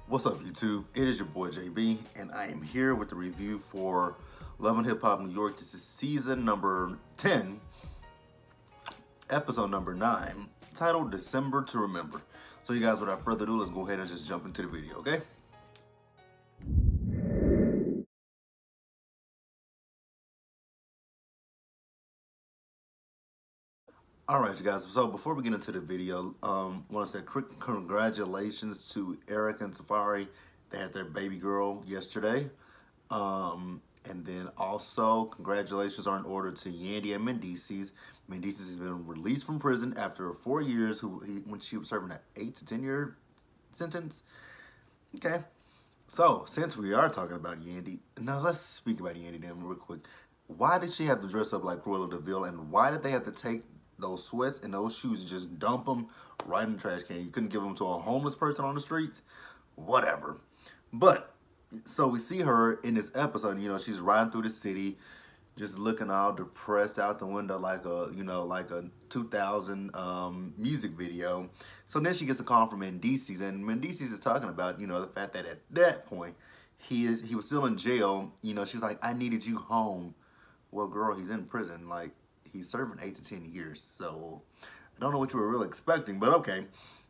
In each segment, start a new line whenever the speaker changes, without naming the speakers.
What's up, YouTube? It is your boy JB, and I am here with the review for Love and Hip Hop New York. This is season number 10, episode number 9, titled December to Remember. So you guys, without further ado, let's go ahead and just jump into the video, okay? Alright, you guys, so before we get into the video, I want to say quick congratulations to Eric and Safari. They had their baby girl yesterday. And then also, congratulations are in order to Yandy and Mendeecees. Mendeecees has been released from prison after 4 years when she was serving an 8 to 10 year sentence. Okay, so since we are talking about Yandy, now let's speak about Yandy then real quick. Why did she have to dress up like Cruella de Vil, and why did they have to take those sweats and those shoes and just dump them right in the trash can? You couldn't give them to a homeless person on the streets? Whatever. But so we see her in this episode, you know, she's riding through the city, just looking all depressed out the window like a, you know, like a 2000 music video. So then she gets a call from Mendeecees, and Mendeecees is talking about, you know, the fact that at that point, he was still in jail. You know, she's like, I needed you home. Well, girl, he's in prison. Like, he's serving 8 to 10 years. So I don't know what you were really expecting, but okay.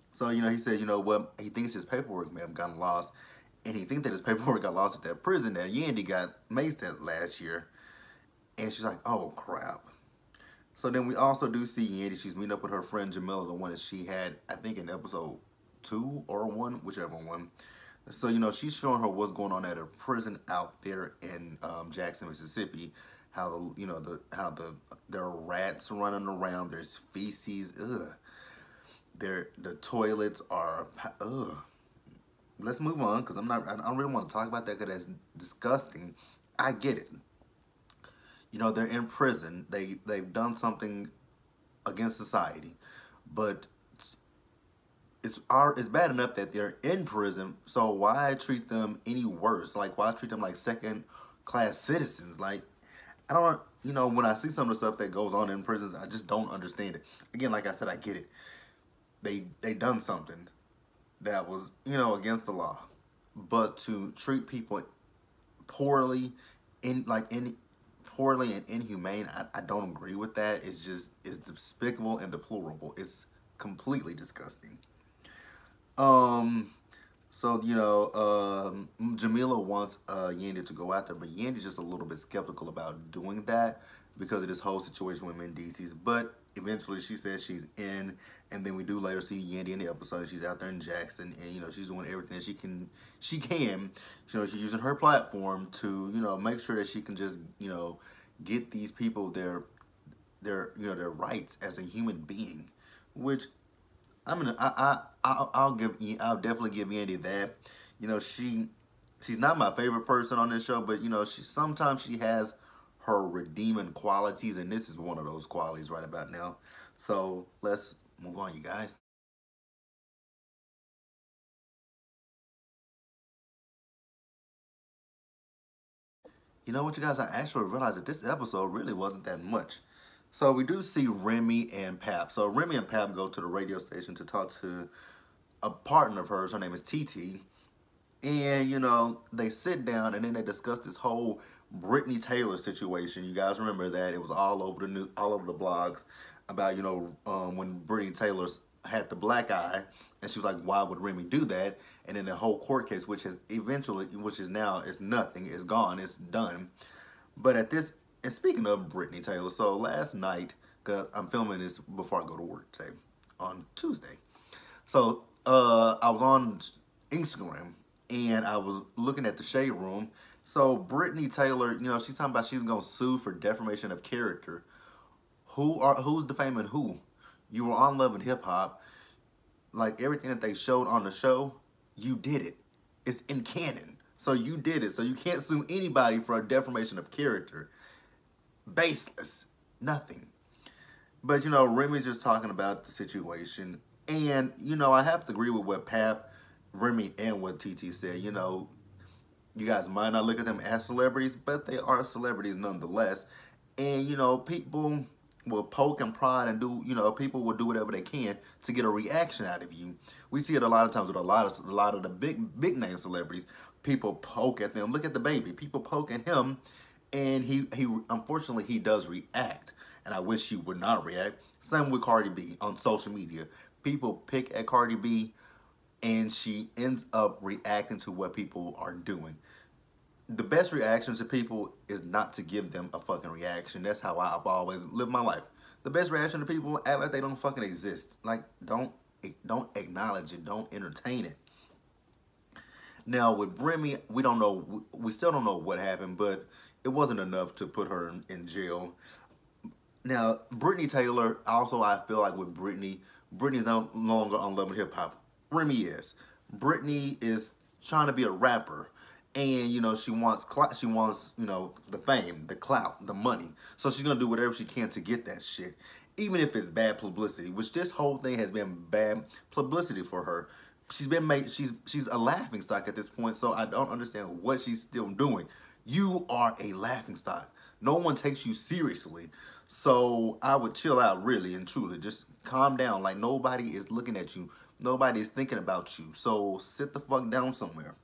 So, you know, he said, you know what, he thinks his paperwork may have gotten lost. And he thinks that his paperwork got lost at that prison that Yandy got maced at last year. And she's like, oh, crap. So then we also do see Yandy. She's meeting up with her friend Jamila, the one that she had, I think, in episode 2 or 1, whichever one. So, you know, she's showing her what's going on at her prison out there in Jackson, Mississippi. How the, you know, there are rats running around. There's feces. Ugh. The toilets are, ugh. Let's move on, because I don't really want to talk about that because that's disgusting. I get it. You know, they're in prison. They've done something against society, but it's bad enough that they're in prison. So why treat them any worse? Like, why treat them like second-class citizens? Like, I don't, you know, when I see some of the stuff that goes on in prisons, I just don't understand it. Again, like I said, I get it. They done something that was, you know, against the law, but to treat people poorly and inhumane, I don't agree with that. It's despicable and deplorable. It's completely disgusting. So, you know, Jamila wants Yandy to go out there, but Yandy's just a little bit skeptical about doing that because of this whole situation with Mendeecees. But eventually she says she's in, and then we do later see Yandy in the episode. She's out there in Jackson, and, you know, she's doing everything that she can. You know, she's using her platform to, you know, make sure that she can just, you know, get these people their rights as a human being, which I'll definitely give Yandy that. You know, she's not my favorite person on this show, but, you know, sometimes she has her redeeming qualities, and this is one of those qualities right about now. So let's move on, you guys. You know what, you guys, I actually realized that this episode really wasn't that much. So we do see Remy and Pap. So Remy and Pap go to the radio station to talk to a partner of hers. Her name is TT. And, you know, they sit down and then they discuss this whole Brittany Taylor situation. You guys remember that? It was all over the blogs about, you know, when Brittany Taylor had the black eye, and she was like, why would Remy do that? And then the whole court case, which is now, it's nothing, it's gone, it's done. But and speaking of Brittany Taylor, so last night, because I'm filming this before I go to work today, on Tuesday. So I was on Instagram, and I was looking at the Shade Room. So Brittany Taylor, you know, she's talking about she's going to sue for defamation of character. Who's defaming who? You were on Love and Hip Hop. Like, everything that they showed on the show, you did it. It's in canon. So you did it. So you can't sue anybody for a defamation of character. Baseless. Nothing. But, you know, Remy's just talking about the situation. And, you know, I have to agree with what Pap, Remy, and what TT said. You know, you guys might not look at them as celebrities, but they are celebrities nonetheless. And, you know, people will poke and prod and do, people will do whatever they can to get a reaction out of you. We see it a lot of times with a lot of the big name celebrities. People poke at them. Look at the baby. People poke at him, and he unfortunately he does react. And I wish he would not react. Same with Cardi B on social media. People pick at Cardi B, and she ends up reacting to what people are doing. The best reaction to people is not to give them a fucking reaction. That's how I've always lived my life. The best reaction to people, act like they don't fucking exist. Like, don't acknowledge it. Don't entertain it. Now, with Remy, we don't know. We still don't know what happened, but it wasn't enough to put her in jail. Now, Brittany Taylor, also I feel like with Brittany's no longer on Love and Hip Hop. Remy is. Brittany is trying to be a rapper. And, she wants, the fame, the clout, the money. So she's going to do whatever she can to get that shit. Even if it's bad publicity, which this whole thing has been bad publicity for her. She's a laughingstock at this point, so I don't understand what she's still doing. You are a laughingstock. No one takes you seriously. So I would chill out, really and truly. Just calm down. Like, nobody is looking at you. Nobody is thinking about you. So sit the fuck down somewhere.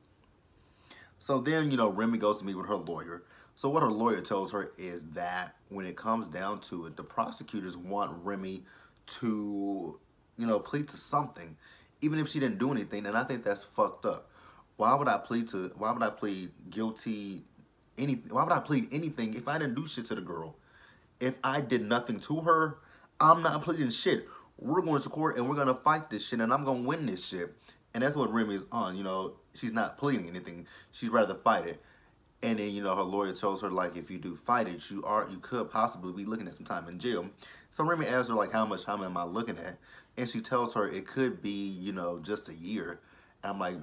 So then, Remy goes to meet with her lawyer. So what her lawyer tells her is that when it comes down to it, the prosecutors want Remy to, plead to something, even if she didn't do anything. And I think that's fucked up. Why would I plead guilty? Why would I plead anything if I didn't do shit to the girl? If I did nothing to her, I'm not pleading shit. We're going to court and we're going to fight this shit and I'm going to win this shit. And that's what Remy is on, She's not pleading anything. She'd rather fight it. And then, her lawyer tells her, like, if you do fight it, you could possibly be looking at some time in jail. So Remy asks her, like, how much time am I looking at? And she tells her it could be, just a year. And I'm like,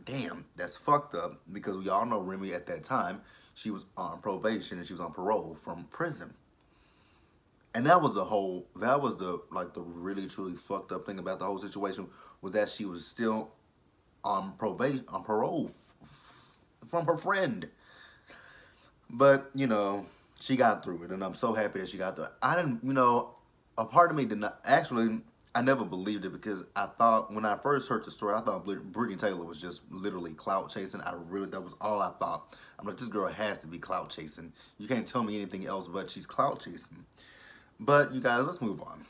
damn, that's fucked up. Because we all know Remy at that time, she was on probation and she was on parole from prison. And that was the really, truly fucked up thing about the whole situation, was that she was still on parole from her friend. But, she got through it, and I'm so happy that she got through it. I didn't, a part of me did not, actually, I never believed it, because I thought, when I first heard the story, I thought Brittany Taylor was just literally clout chasing. That was all I thought. I'm like, this girl has to be clout chasing. You can't tell me anything else but she's clout chasing. But, you guys, let's move on.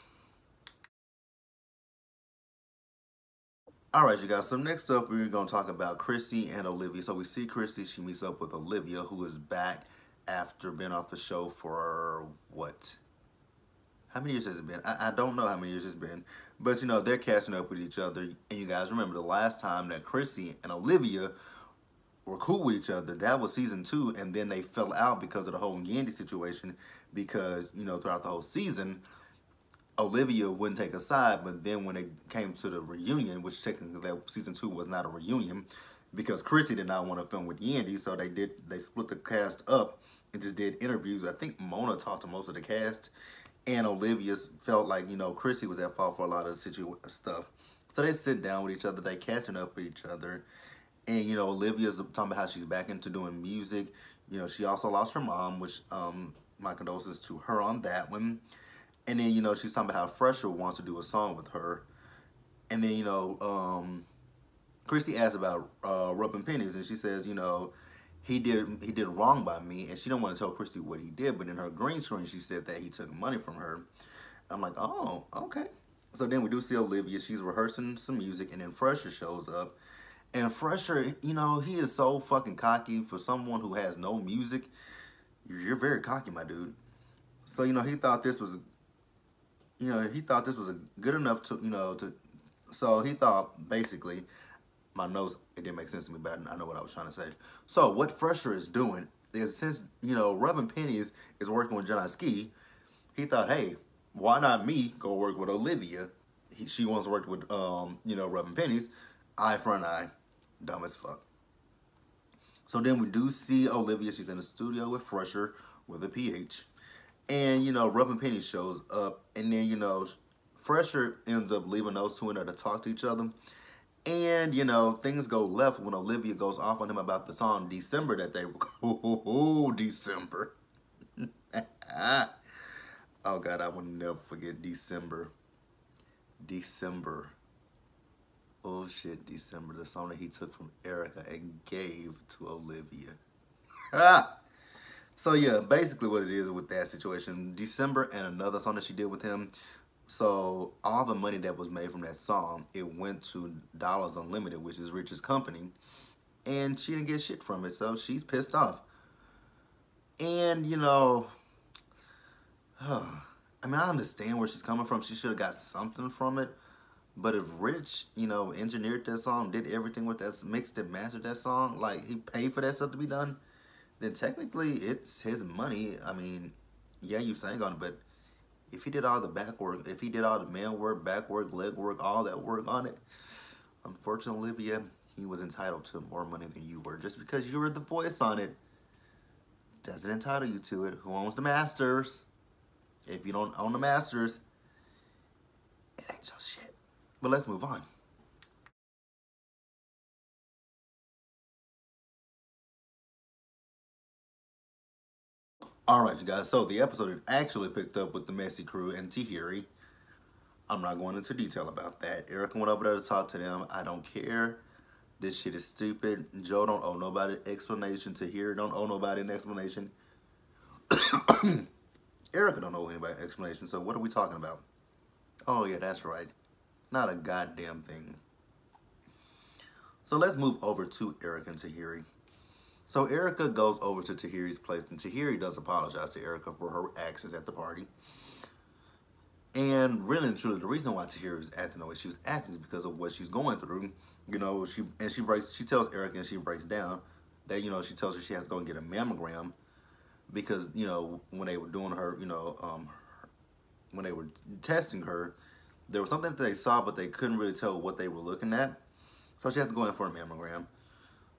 Alright, you guys, so next up we're going to talk about Chrissy and Olivia. So we see Chrissy, she meets up with Olivia, who is back after being off the show for, what? How many years has it been? I don't know how many years it's been. But, they're catching up with each other. And you guys remember the last time that Chrissy and Olivia were cool with each other, that was season 2. And then they fell out because of the whole Yandy situation. Because, throughout the whole season, Olivia wouldn't take a side, but then when it came to the reunion, which technically that season 2 was not a reunion, because Chrissy did not want to film with Yandy, so they split the cast up and just did interviews. I think Mona talked to most of the cast, and Olivia felt like, Chrissy was at fault for a lot of stuff. So they sit down with each other, they catching up with each other, and, Olivia's talking about how she's back into doing music. She also lost her mom, which, my condolences to her on that one. And then, she's talking about how Fresher wants to do a song with her. And then, Chrissy asks about rubbing pennies, and she says, he did wrong by me, and she don't want to tell Chrissy what he did, but in her green screen, she said that he took money from her. I'm like, oh, okay. So then we do see Olivia. She's rehearsing some music, and then Fresher shows up. And Fresher, he is so fucking cocky for someone who has no music. You're very cocky, my dude. So, he thought this was... he thought this was good enough to, so he thought, basically, my notes, it didn't make sense to me, but I know what I was trying to say. So what Fresher is doing is, since, Rubbing Pennies is working with John Ski, he thought, hey, why not me go work with Olivia? She wants to work with, Rubbing Pennies, eye for an eye, dumb as fuck. So then we do see Olivia, she's in the studio with Fresher, with a PH. And, Rubbing Pennies shows up. And then, Fresher ends up leaving those two in there to talk to each other. And, things go left when Olivia goes off on him about the song December that they... December. Oh God, I will never forget December. December. Oh shit, December. The song that he took from Erica and gave to Olivia. Ah! So yeah, basically what it is with that situation, December and another song that she did with him. So all the money that was made from that song, it went to Dollars Unlimited, which is Rich's company, and she didn't get shit from it. So she's pissed off. And you know, I mean, I understand where she's coming from. She should have got something from it. But if Rich, you know, engineered that song, did everything with that, mixed and mastered that song, like he paid for that stuff to be done, then technically it's his money. I mean, yeah, you sang on it, but if he did all the back work, if he did all the man work, back work, leg work, all that work on it, unfortunately, Olivia, he was entitled to more money than you were. Just because you were the voice on it doesn't entitle you to it. Who owns the masters? If you don't own the masters, it ain't your shit. But let's move on. All right, you guys. So the episode actually picked up with the Messy Crew and Tahiri. I'm not going into detail about that. Erica went over there to talk to them. I don't care. This shit is stupid. Joe don't owe nobody explanation. Tahiri don't owe nobody an explanation. Erica don't owe anybody an explanation. So what are we talking about? Oh yeah, that's right. Not a goddamn thing. So let's move over to Erica and Tahiri. So Erica goes over to Tahiri's place, and Tahiri does apologize to Erica for her actions at the party. And really and truly, the reason why Tahiri was acting the way she was acting is because of what she's going through. You know, she tells Erica, and she breaks down that, you know, she tells her she has to go and get a mammogram because, you know, when they were doing her, you know, when they were testing her, there was something that they saw, but they couldn't really tell what they were looking at. So she has to go in for a mammogram.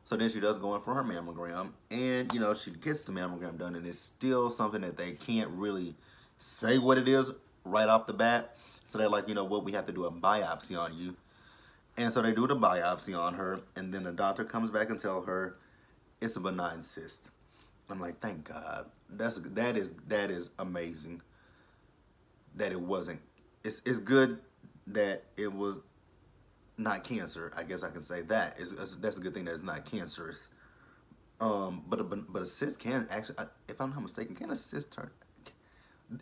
So then she does go in for her mammogram, and, you know, she gets the mammogram done, and it's still something that they can't really say what it is right off the bat. So they're like, you know what, we have to do a biopsy on you. And so they do the biopsy on her, and then the doctor comes back and tells her it's a benign cyst. I'm like, thank God. That is amazing that it wasn't. It's good that it was not cancer. I guess I can say that. That's a good thing that it's not cancerous. But a cyst can actually, if I'm not mistaken, can a cyst turn?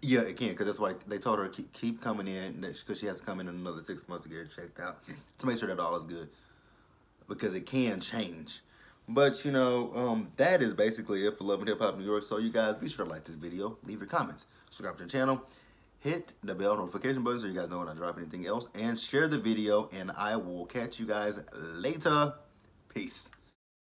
Yeah, it can, because that's why they told her keep coming in, because she has to come in another 6 months to get it checked out to make sure that all is good, because it can change. But you know, that is basically it for Love and Hip Hop New York. So you guys, be sure to like this video, leave your comments, subscribe to the channel, hit the bell notification button so you guys know when I drop anything else, and share the video, and I will catch you guys later. Peace.